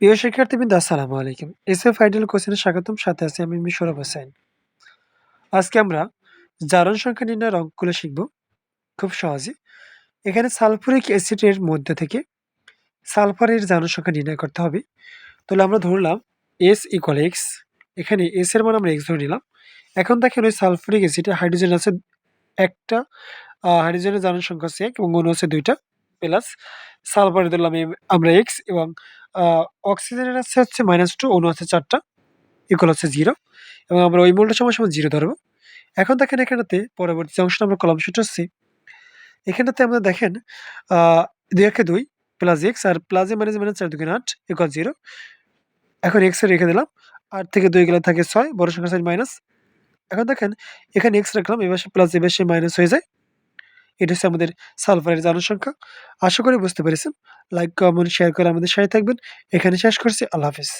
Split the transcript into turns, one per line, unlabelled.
প্রিয় শিক্ষার্থীবৃন্দ আসসালামু আলাইকুম। এসএফ আইডিয়াল কোশ্চেনে স্বাগতম। সাথে আছি আমি মিশর হোসেন। আজকে আমরা জারণ সংখ্যা নির্ণয়ের অঙ্কগুলো শিখব খুব সহজে। এখানে সালফুরিক অ্যাসিডের মধ্যে থেকে সালফারের জারণ সংখ্যা নির্ণয় করতে হবে। তাহলে আমরা ধরলাম S = X, এখানে S এর মান আমরা X ধরে নিলাম। এখন দেখেন ওই সালফুরিক অ্যাসিডে হাইড্রোজেন আছে ১ টা, হাইড্রোজেনের জারণ সংখ্যা হচ্ছে ১ এবং অণু আছে ২ টা, প্লাস সালফারে ধরলাম আমরা X এবং আ অক্সিজেনের আছে হচ্ছে -2, অণু আছে ৪ টা, ইকুয়াল হচ্ছে 0 এবং আমরা ওই মূলটা সমান 0 ধরবো। এখন দেখেন এখানেতে পরবর্তী যে অংশটা আমরা কলাম সেটা হচ্ছে এখানটাতে আমরা দেখেন আ ২ একে ২ প্লাস x আর প্লাসে মাইনাসে মাইনাস ৪ দুগুণে ৮ ইকুয়াল 0। এখন x এ রেখে দিলাম। ৮ থেকে ২ গেলে থাকে ৬, বড় সংখ্যার সাইন মাইনাস। এখন দেখেন এখানে x রাখলাম, এপাশে প্লাস এপাশে মাইনাস হয়ে যায়। এটা হচ্ছে আমাদের সালফারের জারণ সংখ্যা। আশা করি বুঝতে পেরেছেন। লাইক, কমেন্ট, শেয়ার করে আমাদের সাথে থাকবেন। এখানে শেষ করছি। আল্লাহ হাফেজ।